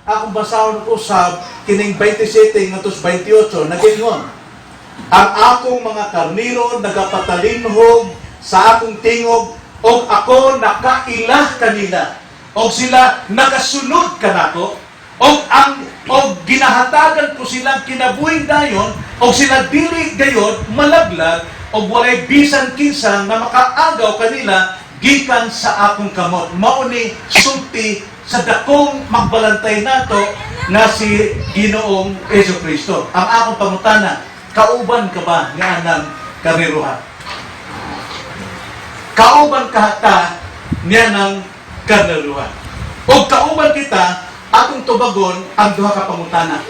akong basahon usab kining 27 ngadto 28 nagingon. Ang akong mga karniro nagapatalinhog sa akong tingog og ako nakailah kanila og sila nagasunod kanako og ginahatagan ko silang kinabuhing dayon og sila dili gayon malaglag og walay bisan kinsa nga makaagaw kanila gikan sa akong kamot. Mao ni sulti sa dakong magbalantay nato nga si Ginoong Jesucristo. Ang akong pangutana, kauban ka ba nga anang kariruha? Kauban ka ta niya ng kariruha. O kauban kita, atong tubagon ang duha ka pangutana.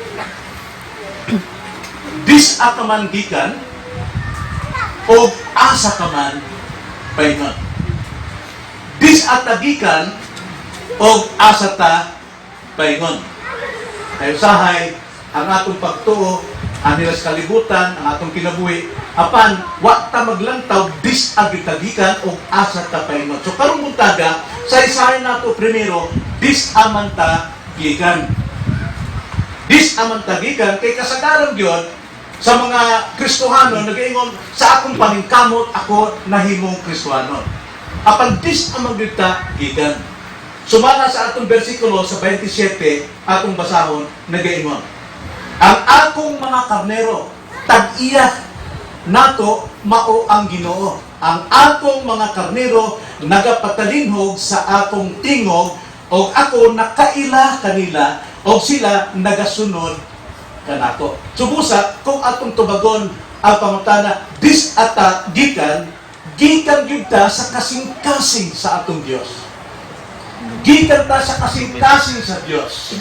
Dis ka man gikan o asa ka man paingon. Dis atagikan o asa ta paingon. Kaya usahay ang atong pagtuo, ang nilas kalibutan, ang atong kinabuhi, apan wa ta maglantaw dis agitagikan o asa ta paingon. So karong buntaga, sa isahin nato primero, dis aman ta gikan. Dis aman ta gikan kay kasagaran gyud sa mga Kristohano nagaingon sa akong paningkamot ako nahimong Kristohano. Apan dis aman gyud ta gikan. Sumala sa atong bersikulo sa 27 atong basahon nagaingon. Ang akong mga karnero tag-iya nato mao ang Ginoo. Ang akong mga karnero nagapatalinhog sa akong tingog o ako nakaila kanila o sila nagasunod kanato. Subusa kung atong tubagon ang pangutana dis ata gikan gyud ta sa kasing-kasing sa atong Dios. Gikan ta sa kasing-kasing sa Dios.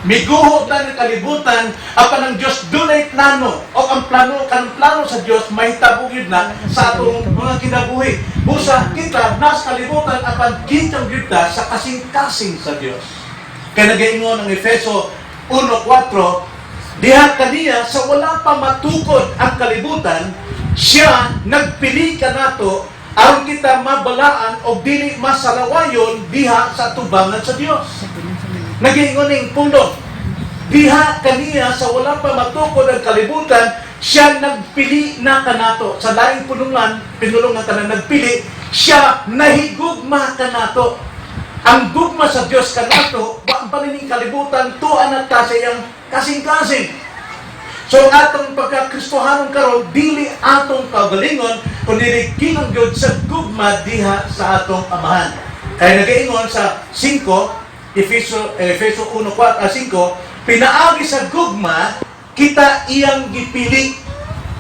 Miguho ta ng kalibutan apan ang Dios dunay plano o ang plano sa Dios mahitabugid na sa atong mga kinabuhi. Busa kita nas kalibutan apan gikan gyud ta sa kasing-kasing sa Dios. Kaya nagaingon ang Efeso 1:4, diha kaniya sa wala pa matukod ang kalibutan, siya nagpili kanato aron kita mabalaan o dili masalawayon diha sa tubangan sa Dios. Nagaingon ning pundo, diha kaniya sa wala pa matukod ang kalibutan, siya nagpili na kanato. Sa laing pinulungan tanan nagpili, siya nahigugma kanato. Ang gugma sa Dios kanato, wa panining kalibutan tuan at ta sa iyang kasing-kasing. So atong pagka-Kristohanon karon dili atong kagalingon kundi kinang gyud sa gugma diha sa atong amahan. Kaya nagaingon sa 5 Efeso 1:5, pinaagi sa gugma kita iyang gipili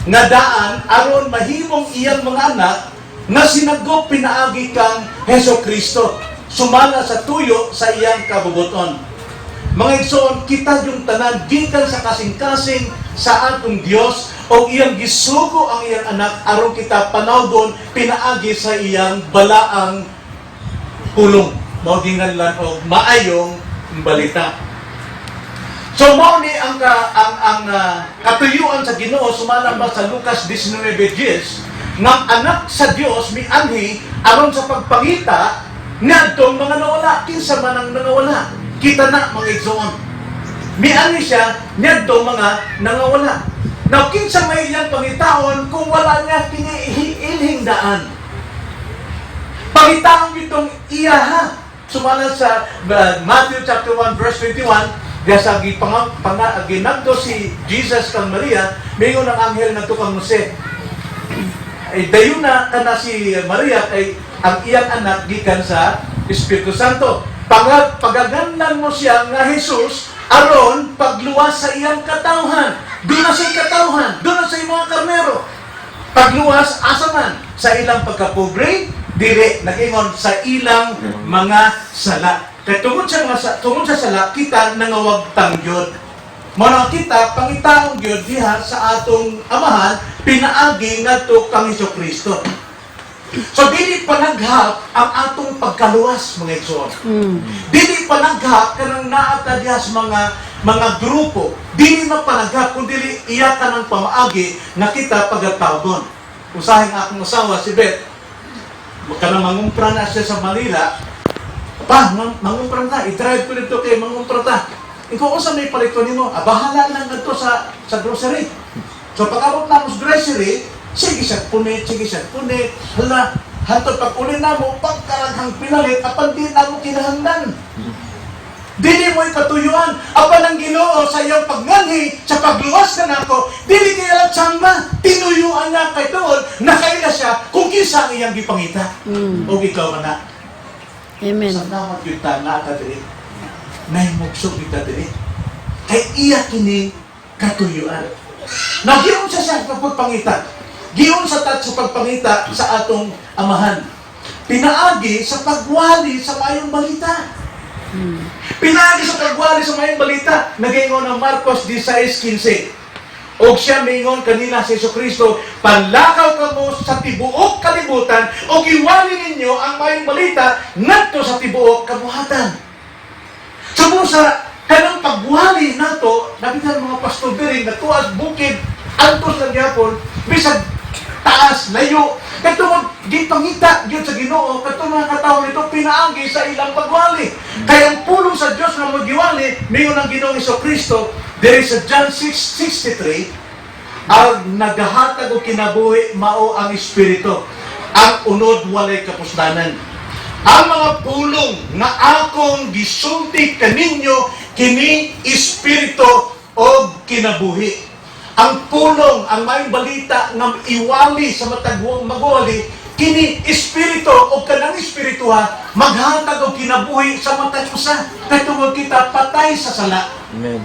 nga daan aron mahimong iyang mga anak nga sinagop pinaagi kang Hesukristo sumala sa tuyo sa iyang kabubuton. Mga igsoon, kita yung tanan gikan sa kasing-kasing sa atong Dios o iyang gisugo ang iyang anak aron kita panawdon pinaagi sa iyang balaang pulong. Mao ginganlan og maayong balita. So mao ni ang katuyuan sa Ginoo sumala ba sa Lucas 19:10 nga anak sa Dios mianhi aron sa pagpangita ngadtong mga nawala kinsa man ang nawala. Kita na mga igsoon. Miani siya ngadtong mga nangawala. Now kinsa may iyang pangitaon kung wala niya kiniilhing daan. Pangitaon itong iyaha. Sumala sa Matthew chapter 1 verse 21, diya sa ginagdo si Jesus kang Maria, mingon ang anghel ngadto kang Jose. Ay dayon na kana si Maria kay ang iyang anak gikan sa Espiritu Santo. Pagagandan mo siya nga Jesus aron pagluwas sa iyang katawhan. Doon na sa katawhan, doon na sa mga karnero. Pagluwas asa man sa ilang pagkapobre, dili nagingon sa ilang mga sala. Kaya tungod sa sala kita nangawagtang gyud. Mao kita pangitaon gyud diha sa atong amahan pinaagi ngadto kang Hesukristo. So, dili panaghap ang atong pagkaluwas, mga igsoon. Dili panaghap kanang naata diha sa mga grupo. Dili na panaghap, kundi iya ka ng pamaagi na kita pagatawgon. Usahing akong asawa, si Beth, kanang mangumpra na siya sa Manila, Pa, mangumpran ta, i-drive ko dito kay mangumpran ta. Ikaw sa may palito nimo, bahala lang ito sa grocery. So pag-abot na mo sa grocery, sige siya punit, hala, hanto pag uli na mo, pagkaraghang pinalit, apan di na mo kinahanglan. Dili mo ikatuyuan, apan ang Ginoo sa iyong pagnganhi, sa pagluwas na nako, dili kaya lang tsamba, tinuyuan na kay doon, nakaila siya, kung kisa ang iyang gipangita. O ikaw na. Amen. Sa nawat kita na ata dili, nahimugsog kita dili. Kay iya kini katuyuan. Nagyon siya sa pagpangita. Giyon sa pagpangita sa atong amahan. Pinaagi sa pagwali sa mayong balita. Pinaagi sa pagwali sa mayong balita. Nag-ingon ng Marcos 16:15. O siya mingon kanila sa Jesucristo, panlakaw kamo sa tibuok kalibutan o iwali ninyo ang mayong balita ngadto sa tibuok kabuhatan. Sa kanang pagwali nato, nabitan mga pastor diri na tuas bukid antos lang gyapon bisag taas layo katungod gipangita gyud sa Ginoo katong mga katawo nito pinaagi sa ilang pagwali. Kaya ang pulong sa Dios nga magiwali mingon ang Ginoong Jesucristo diri sa John 6:63, ang nagahatag og kinabuhi mao ang Espiritu, ang unod walay kapusdanan. Ang mga pulong nga akong gisulti kaninyo kini Espiritu o kinabuhi. Ang pulong, ang may balita nga iwali sa matagwong magwali, kini Espiritu o kanang Espiritu ha, maghatag og kinabuhi sa matag usa. Katungod kita patay sa sala. Amen.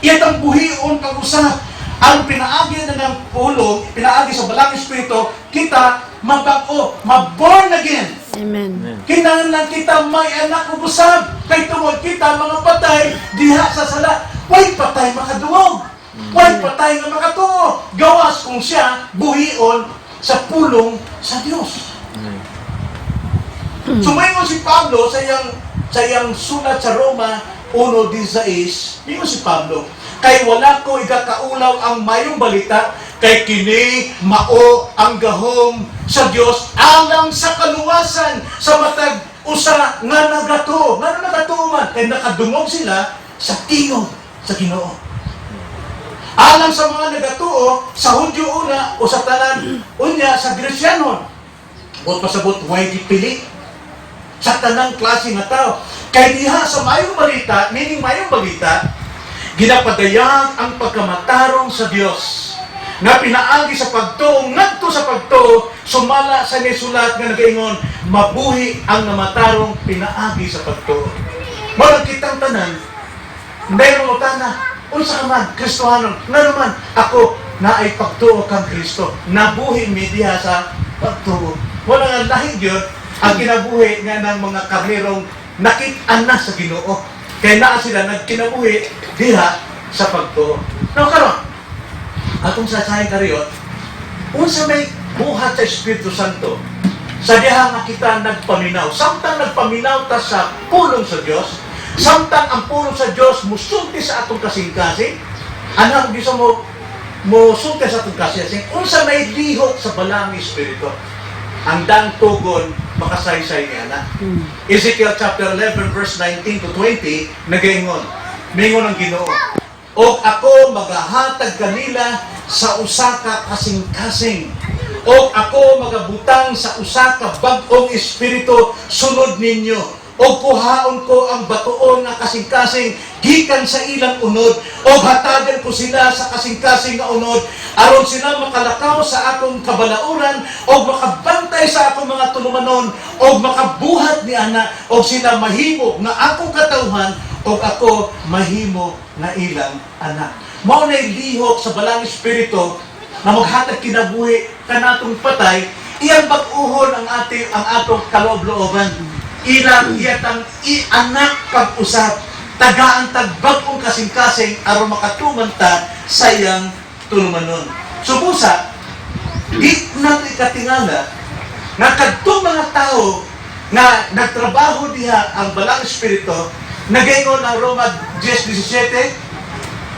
Iyat ang buhion pag-usa. Ang pinaagi na ng pulong, pinaagi sa balang Espiritu, kita mabago, maborn again. Amen. Kinahanglan kita may anak ug usab. Kay tungod kita mga patay diha sa sala. Way patay makaduog. Way patay nga makatuo. Gawas kung siya buhion sa pulong sa Dios. Sumayon si Pablo sa iyang sulat sa Roma 1:16. Ingon si Pablo, kay wala ko igakaulaw ang mayong balita, kay kini mao ang gahom sa Dios alang sa kaluwasan sa matag usa nga nagato. Nga nagato man kay nakadungog sila sa tingog sa Ginoo. Alang sa mga nagatuo sa Hudyo una o sa tanan unya sa Grecianon. O pasabot way gipili sa tanang klase nga tao. Kay diha sa mayong balita, meaning mayong balita, ginapadayag ang pagkamatarong sa Dios nga pinaagi sa pagtuo ngadto sa pagtuo sumala sa nisulat nga nagaingon mabuhi ang namatarong pinaagi sa pagtuo. Mao kitang tanan mayroong utana unsa ka man Kristohanon nga naman ako na ay pagtuo kang Kristo nabuhi mi diha sa pagtuo. Wala nga lahi gyud ang kinabuhi nga ng mga karnerong nakit-an na sa Ginoo. Kaya naa sila nagkinabuhi diha sa pagtuo. Now karon, atong sasahin kariyot, unsa may buhat sa Espiritu Santo, sa diha nga kita nagpaminaw. Samtang nagpaminaw ta sa pulong sa Dios, samtang ang pulong sa Dios musulti sa atong kasing-kasing, anang bisa mo sulti sa atong kasing-kasing, unsa may lihok sa balang Espiritu. Ang dang tugon makasaysay niya na. Ezekiel chapter 11 verse 19 to 20 nagaingon, mingon ang Ginoo, o ako magahatag kanila sa usa ka kasing-kasing, o ako magabutang sa usa ka bag-ong espiritu sunod ninyo, o kuhaon ko ang batuon nga kasing-kasing gikan sa ilang unod, o hatagan ko sila sa kasing-kasing nga unod, aron sila makalakaw sa akong kabalauran, o makabantay sa akong mga tulumanon, o makabuhat ni ana, o sila mahimo nga akong katawhan, o ako mahimo nga ilang anak. Mao na'y lihok sa balang espiritu na maghatag kinabuhi kanatong patay, iyang bag-uhon ang atong kaloob-looban. Ilang iyatang ianak pag-usap, tagaan tagbag-ong kasing-kasing aron makatuman ta sa iyang tulumanon. Subusa, di natin ikatingala na kadtong mga tao na nagtrabaho diha ang balang espiritu, nagaingon ang Roma 10:17,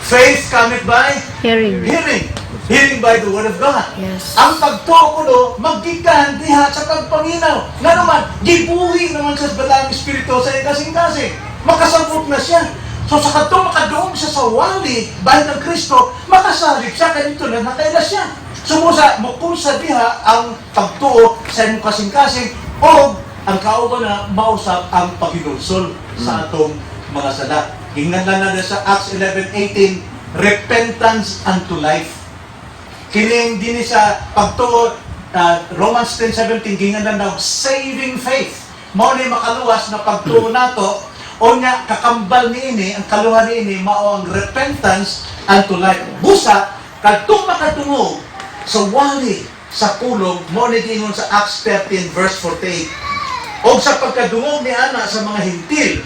faith cometh by Hearing. hearing. Hearing by the word of God. Yes. Ang pagtuo ko do, maggikan diha sa pagpaminaw. Nga naman, gibuhi naman sa Balang Espiritu sa kasing-kasing. Makasabot na siya. So sa katong makadoong siya sa wali, bayan ng Kristo, makasalip siya, kanito na nakaila siya. Sumusa, mukusa diha ang pagtuo sa inyong kasing-kasing o ang kauban na mausap ang paginulsol sa atong mga sala. Hingnan na sa Acts 11:18, repentance unto life. Kining din sa pagtuo, Romans 10:17, hingnan na saving faith. Mao ni makaluwas na pagtuo nato, o nga kakambal niini, ang kaluhan niini, mao ang repentance unto life. Busa, kadtong makatungog sa wali, sa pulong, mao ni gingon sa Acts 13 verse 48. O sa pagkadungog ni Ana sa mga hintil,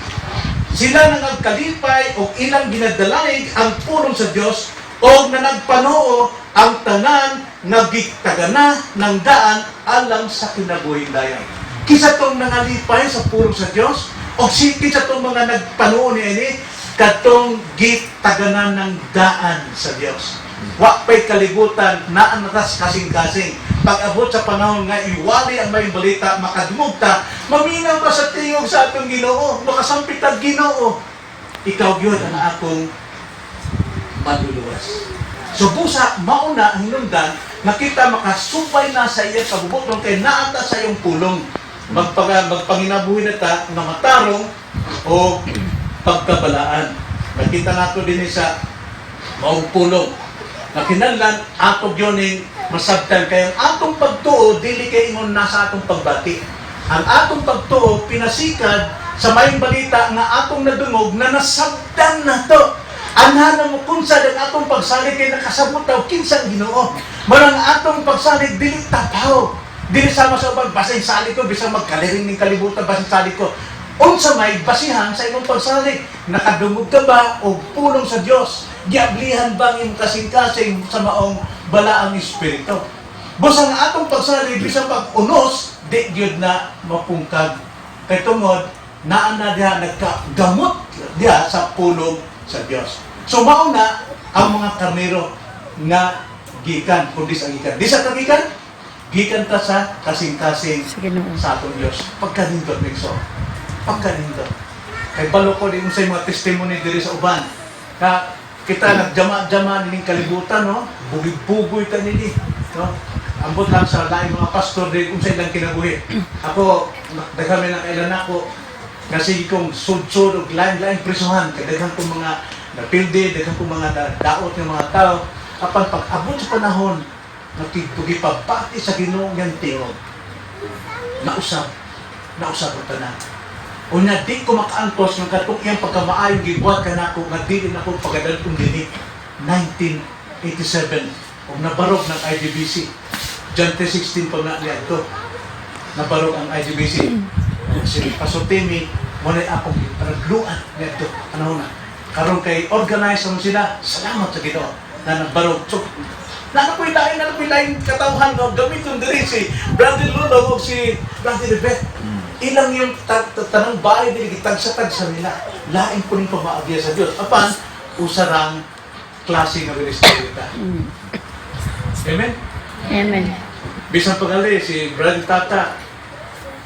sila na nagkalipay o ilang ginadalaig ang pulong sa Dios o na nagpanoo ang tanan nagigtagana ng daan alang sa kinabuhing dayon. Kisa tong nangalipay sa pulong sa Dios o kisa tong mga nagpanoo niini katong gitaganan ng daan sa Dios. Wa pa'y kalibutan na anatas kasing-kasing. Pag-abot sa panahon nga iwali ang may balita, makadumog ta, maminaw ka sa tingog sa atong Ginoo, makasampit ang Ginoo. Ikaw yun ang akong maduluwas. So busa, mauna ang hinundan, nakita makasubay na sa iya kabubotong kay naata sa iyong pulong. Magpanginabuhi na ta na matarong o pagkabalaan. Nakita nato din sa maong pulong. Nakinahanglan ato gyoning masabtan kay ang atong pagtuo dili kay ingon nasa atong pagbati. Ang atong pagtuo pinasikad sa mayong balita nga atong nadungog na nasabtan nato. Anhana mo kung sa ang atong pagsalig kay nakasabot daw kinsang Ginoo. Marang atong pagsalig dili tapaw. Dili sama sa ubang basay salig ko bisang magkaliring ning kalibutan basay salig ko. Unsa may basihan sa imong pagsalig? Nakadungog ka ba o pulong sa Dios? Giablihan ba ang imong kasing-kasing sa maong balaang espiritu? Busa nga atong pagsalig bisang pag-unos, di gyud na mapungkag. Kay tungod naa na diha nagkagamot diha sa pulong sa Dios. So mao na ang mga karnero nga gikan kundi sa gikan. Di sa kagikan, gikan ta sa kasing-kasing sa atong Dios. Pagkanindot migso. Pagkanindot. Kay balo ko din sa mga testimony diri sa uban. Kita nagjama-jama ning kalibutan, no? Bugoy-bugoy ta nini, no? Ambot lang sa lain mga pastor din unsay lang kinabuhi. Ako daghan na kailan ako kasi kung sud-sud og lain-lain prisuhan kay daghan kong mga napildi, daghan kong mga daot ng mga tao. Apan pag-abot sa panahon nakipagpati sa Ginoo yang tingog. Nausab ang tanan. Unya di ko makaantos ng katong iyang pagkamaayong gibuhat ka na ako, nagdili na ako pagadal kong dinik 1987 o nabarog ng IDBC. John 3:16 pa nga niya ito. Nabarog ang IDBC. Si Pastor Timmy, muna akong nagluan niya ito. Ano na? Karon kay organize mo sila, salamat sa Ginoo na nagbarog. So, nanapoy lain katawhan no, gamiton diri si Brother Lolo o si Brother Rebet. Ilang yung tanang bahay din gitag-satag sa nila. Lain po rin pamaagya sa Diyos. Apan, usarang klase ng ministrita. Amen? Amen. Bisan pagali, si Brother Tata,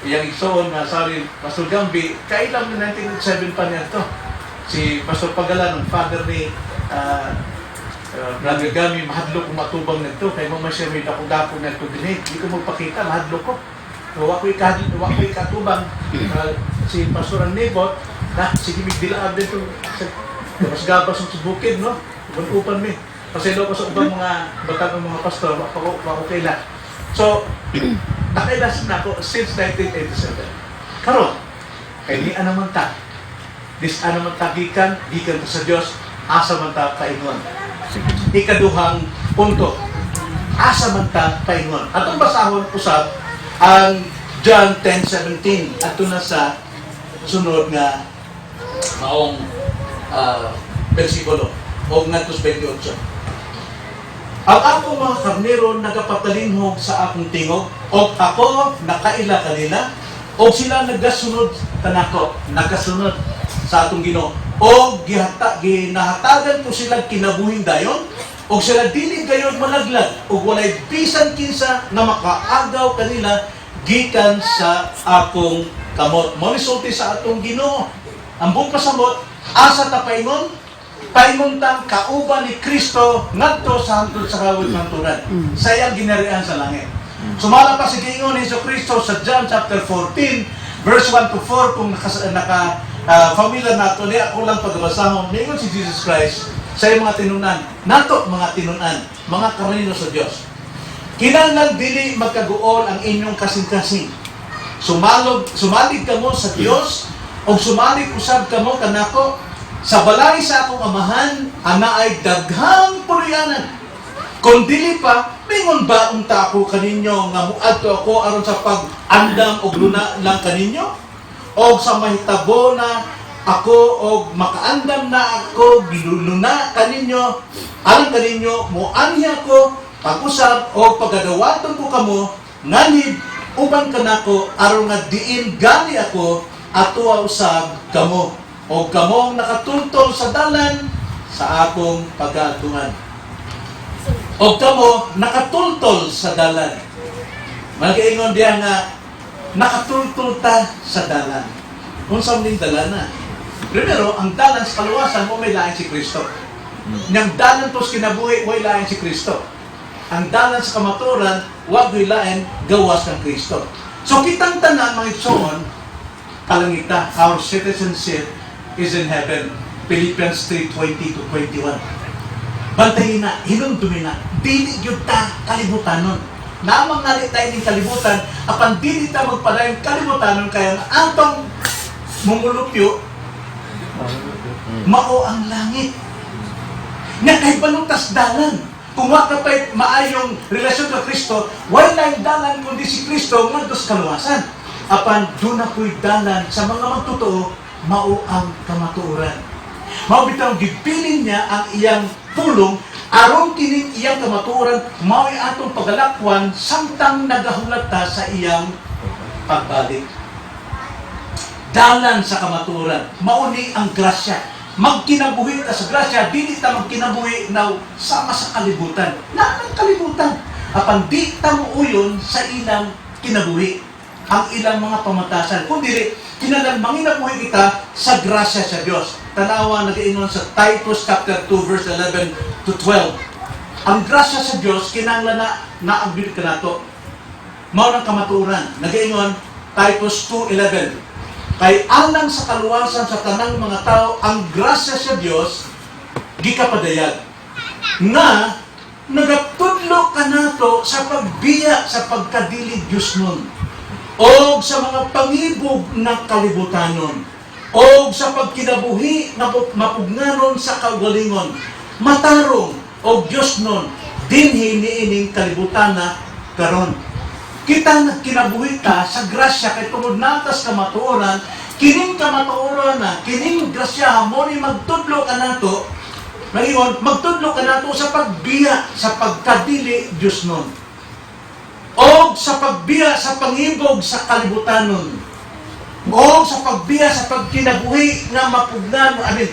iyang igsoon na sabi, Pastor Gambi, kailan na 1987 pa niya ito. Si Pastor Pagala, ng father ni Brother Gami, mahadlo kong matubang na ito. Kaya mama siya may dako-dako na ito din. Hindi ko magpakita, mahadlo ko. Wako'y katubang si Pastor Anibot na sige migdilaan din ito mas gabas sa bukid, no? Upan mi kasi daw ko sa ubang mga batang mga pastor wako kaila. So nakailas na ako since 1987 karon kay ni naman ta naman ta gikan sa Dios asa man ta paingon. Ikaduhang punto, asa man ta paingon. Atong basahon usab ang John 10:17 ato na sa sunod nga maong bersikulo o ngadtos 28. Ang akong mga karnero nagapatalinghog sa akong tingog o ako nakaila kanila o sila nagasunod tanako, nagasunod sa atong Ginoo o ginahatagan ko sila kinabuhing dayon O sila dili kayo malaglag o walay bisan kinsa nga makaagaw kanila gikan sa akong kamot. Mao ni sulti sa atong Ginoo. Ang buong pasamot, asa ta paingon? Paingon tang kauban ni Kristo ngadto sa hantod sa kawit mantunan. Sayang ginarian sa langit. Sumala pa si Ginoo ni Kristo sa John chapter 14 verse 1 to 4 kung familiar nato ni ako lang pagbasahon. Ningon si Jesus Christ sa mga tinunan, nato mga tinunan, mga karino sa Dios. Kinahanglan dili magkaguol ang inyong kasing-kasing. Sumalig kamo sa Dios o sumalig usab kamo kanako sa balay sa akong amahan ana ay daghang puriyanan. Kung dili pa, mingon ba unta ako kaninyo nga muadto ako aron sa pag-andam og luna lang kaninyo? O sa mahitabo na ako o makaandam na ako giluluna kaninyo, aron kaninyo muanhi ako pag-usab o pagadawaton ko kamo nganib uban kanako aron nga diin gani ako atuwa usab kamo o kamong nakatuntol sa dalan sa akong pag-atuan. O kamo nakatuntol sa dalan. Magaingon diya nga nakatuntol ta sa dalan. Unsa man dalan na? Primero, ang dalan sa kaluwasan mo may lain si Kristo. Nang dalan tos kinabuhi may lain si Kristo. Ang dalan sa kamaturan wag may lain gawas kang Kristo. So kitang tanan mga igsoon kalangita, our citizenship is in heaven. Philippians 3:20 to 21. Bantayin na, hinumdumi na, dili yun ta kalibutanon. Namang nalit tayo ng kalibutan, apan dili ta magpadayon kalibutanon, kaya ang atong mumulupyo, mao ang langit. Nga kay baluntas dalan. Kung wala pa'y maayong relasyon sa Kristo, wala yung dalan kundi si Kristo ngadto sa kaluwasan. Apan doon ako'y dalan sa mga magtotoo, mao ang kamatuoran. Mao bitaw gipilin niya ang iyang pulong aron kining iyang kamatuoran mao'y atong pagalakwan samtang nagahulat ta sa iyang pagbalik. Dalan sa kamatuoran, mao ni ang grasya. Magkinabuhi ta sa grasya, dili ta magkinabuhi na sama sa kalibutan. Na ang kalibutan. Apan di ta muuyon sa ilang kinabuhi, ang ilang mga pamatasan. Kundi kinahanglan manginabuhi kita sa grasya sa Dios. Tanawa nagaingon sa Titus chapter 2 verse 11 to 12. Ang grasya sa Dios kinahanglan na naabot ka nato. Mao nang kamatuoran. Nagaingon Titus 2:11. Kay alang sa kaluwasan sa tanang mga tao ang grasya sa Dios gikapadayag nga nagatudlo ka nato sa pagbiya sa pagkadili Dios nun o sa mga pangibog na kalibutanon o sa pagkinabuhi na mapugnanon sa kagalingon matarong o Dios nun dinhi niining kalibutana karon. Kita kinabuhi ta sa grasya kay tungod natas kamatuoran, kining kamatuoran na, kining grasya mo ni magtudlo ka nato, ngayon, magtudlo ka nato sa pagbiya, sa pagkadili Diyos nun. O sa pagbiya sa pangibog sa kalibutanon. O sa pagbiya sa pagkinabuhi nga mapugnanon,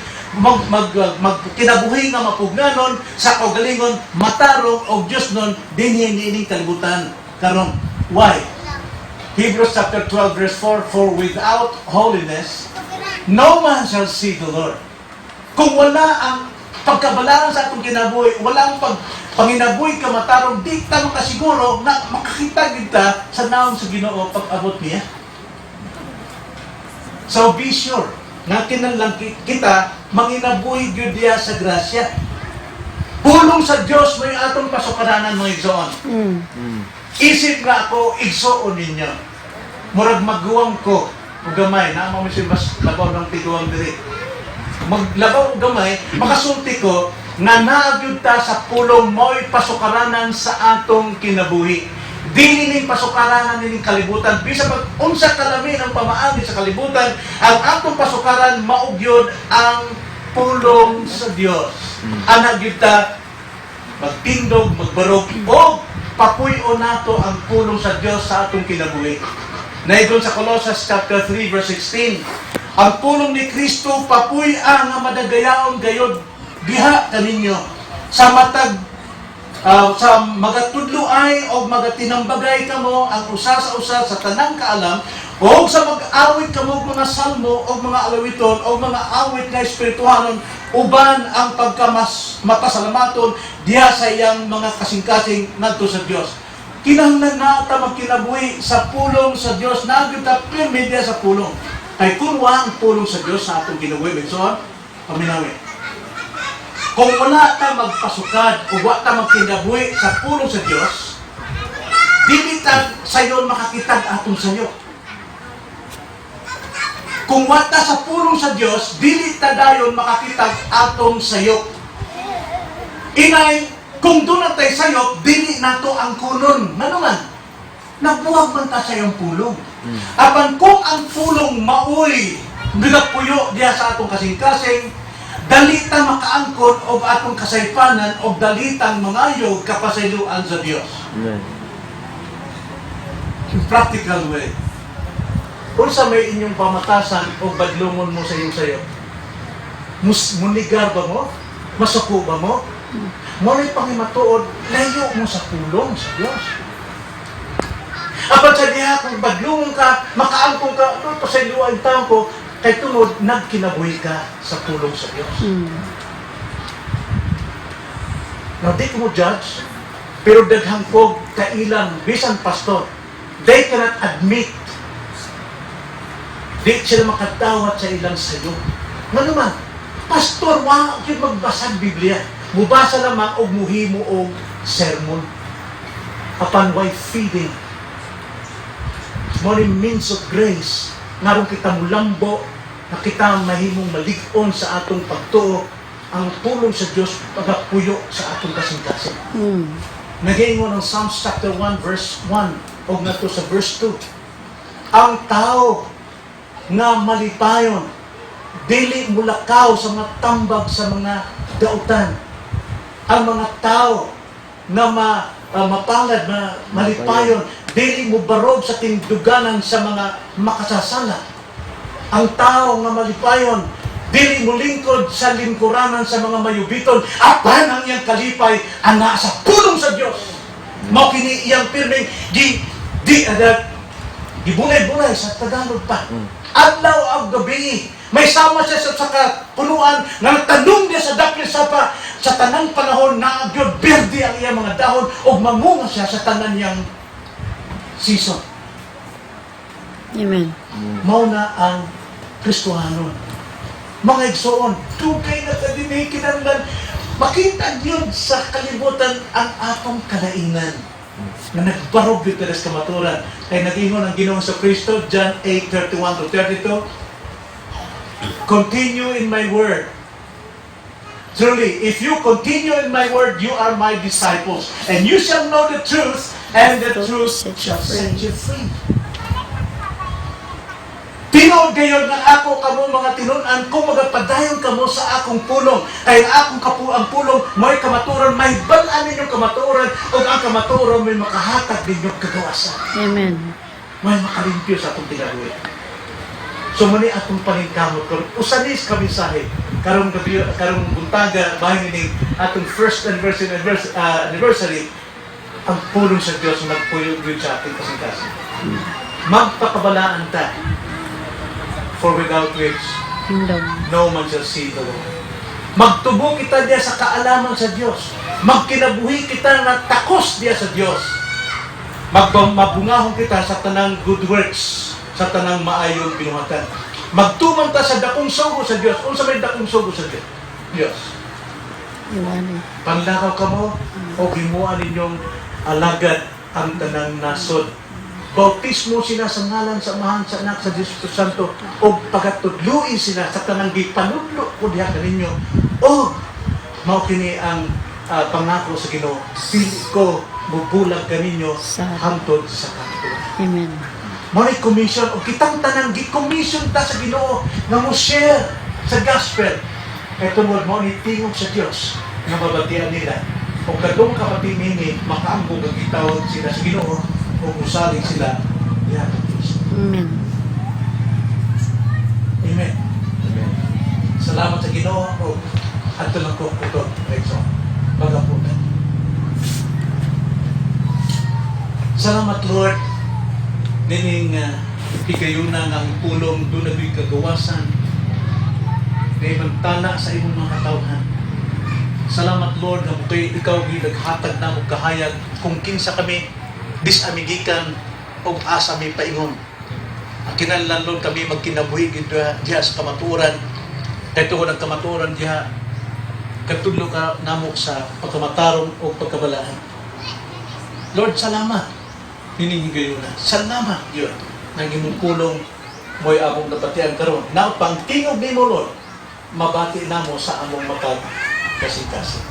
kinabuhi nga mapugnanon sa kagalingon, matarong o Diyos nun, dinhi niining kalibutan karon. Why? Hebrews chapter 12 verse 4, for without holiness, no man shall see the Lord. Kung wala ang pagkabalaan sa atong kinabuhi, wala ang panginabuhi ka matarong, di ka makasiguro na makakita kita sa naong sa Ginoo pag-abot niya. So be sure, nga kinahanglan kita manginabuhi gyud diya sa grasya. Pulong sa Dios may atong pasukaranan mga igsoon. Isip nga ako, igsoon ninyo. Murag magguwang ko, o gamay, na mo mas labaw ng tiguang diri. Maglabaw o gamay, makasulti ko, nga naagyod ta sa pulong mo'y pasukaranan sa atong kinabuhi. Dili ning pasukaranan ning kalibutan. Bisa pag unsa kalami ang pamaagi sa kalibutan, ang atong pasukaran maugyod ang pulong sa Dios. Anak gyud ta magtindog, magbarog, o papuyo nato ang pulong sa Dios sa atong kinabuhi. Naigon sa Colossians chapter 3 verse 16, ang pulong ni Kristo papuy-a nga madagayaon gayod diha kaninyo sa matag sa magatudloay o magatinambagay kamo ang usa sa usa sa tanang kaalam o sa mag-awit kamo og mga salmo o mga alawiton o mga awit na espirituhanon uban ang pagkamas mapasalamaton diha sa iyang mga kasing-kasing ngadto sa Dios. Kinahanglan na ta magkinabuhi sa pulong sa Dios na gyud ta pirmi diha sa pulong. Kay kung wa ang pulong sa Dios sa atong ginabuhi, so paminawi. Kung wala ta magpasukad o wala ta magkinabuhi sa pulong sa Dios, dili ta sayon makakitag atong sayo. Kung wala ta sa pulong sa Dios, dili ta dayon makakitag atong sayo. Inay, kung doon na tayo sayo, dili nato ang kunon. Ano man? Nabuwag man ta sa iyong pulong. Apan kung ang pulong maoy, nagapuyo diya sa atong kasing-kasing, dalita makaangkon o atong kasaypanan o dalitang mangayog kapasayloan sa Dios. Amen. In practical way. Kung sa may inyong pamatasan o badlungon mo sa iyong sayo, munigar ba mo? Masuko ba mo? Mo'y pangimatuod, layo mo sa pulong sa Dios. Apan sa diha, kung badlungon ka, makaangkon ka, ano pasayloan taon ko, kay tunod, nagkinabuhi ka sa pulong sa Diyos. Now, di ko mo judge, pero daghang kog kailang bisan pastor, they cannot admit, di sila makatawat sa ilang sayo. Nga naman, pastor, wala yun magbasag Biblia. Mubasa lamang o muhimo o sermon. Upon why feeding. Morning means of grace. Narong kita mulambo, na kita mahimong malig-on sa atong pagtuo, ang pulong sa Diyos pagapuyo sa atong kasing-kasing. Nag-iingon ng Psalms chapter 1 verse 1 o nga to sa verse 2. Ang tao nga malipayon, dili mulakaw sa mga tambag sa mga dautan. Ang mga tao na mapalad na malipayon, dili mo barog sa tinduganan sa mga makasasala. Ang tao nga malipayon, dili mo lingkod sa lingkuranan sa mga mayubiton, apan ang iyang kalipay ana sa pulong sa Dios. Mao kini iyang pirming gibunay-bunay sa Tagalog pa. Adlaw ag gabi, may sama siya sa punuan nga nagtanong niya sa dakil sapa sa tanang panahon na gyud berde ang iyang mga dahon ug mamunga siya sa tanan niyang season. Amen. Mao na ang Kristohanon. Mga igsoon, dugay na kadini kinahanglan makita gyud sa kalibutan ang atong kalainan na nagbarog dito sa kamaturan. Kaya nag-ingon ang Ginoong sa Kristo, John 8:31-32, continue in my word. Truly, if you continue in my word, you are my disciples, and you shall know the truth, and the truth shall set you free. Tinood gayon ng ako kamo mga tinunan kung magapadayon kamo sa akong pulong. Kaya akong ang pulong may kamaturan, may balaan ninyong kamaturan, o ang kamaturan may makahatag ninyong kagawasan. Amen. May makalimpyo sa atong tinagawin. So muni atong paningkamot kung usanis kami sahi karong gabi, karong buntaga bahin ni atong first anniversary ang pulong sa Dios nagpuyo gyud sa ating kasing-kasing. Magpakabalaan ta, for without which no man shall see the Lord. Magtubo kita diya sa kaalaman sa Dios. Magkinabuhi kita na takos diya sa Dios. Mabungahon kita sa tanang good works, sa tanang maayong binuhatan. Magtuman ta sa dakong sugo sa Dios. Unsa may dakong sugo sa Dios? Iwanan. Panlakaw kamo o himuan ninyong alagad ang tanang nasod. Bautismo sila sa ngalan sa Amahan sa Anak sa Espiritu Santo o pagatudluin sila sa tanang gipanudlo ko diha kaninyo. O mao kini ang pangako sa Ginoo. Dili ko bubulag kaninyo hangtod sa katuturan. Amen. Mo'y commission o kitang tanang gi-commission ta sa Ginoo nga mo share sa gospel. Kay tungod mo ni tingog sa Dios nga mabatian nila. O kadtong kapatid nini makaambog ang gitawod sila sa Ginoo o usalig sila diha sa Dios. Amen. Amen. Amen. Salamat sa Ginoo o adto lang ko kuto. Pagapunan. Salamat Lord. Nining higayunan ang pulong doon na kagawasan. Kay magtana sa imong mga katawhan. Salamat Lord na kay ikaw ginaghatag na og kahayag kung kinsa kami disamigikan og asa mi paingon. Ang kinahanglan Lord kami magkinabuhi gid diha sa kamaturan. Kay tungod ang kamaturan diha katudlo ka namo sa pagkamatarong o pagkabalaan. Lord, salamat. Ninigayuna. Salamat yun. Nang imong pulong mo'y among napatian karon. Now, pang tingog ni mo, Lord, mabati na mo sa among makagkasing-kasing.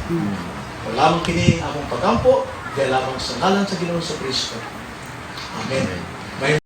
Wala mong kini among pagkampo, kaya lamang sa ngalan sa Ginoong Kristo. Amen. May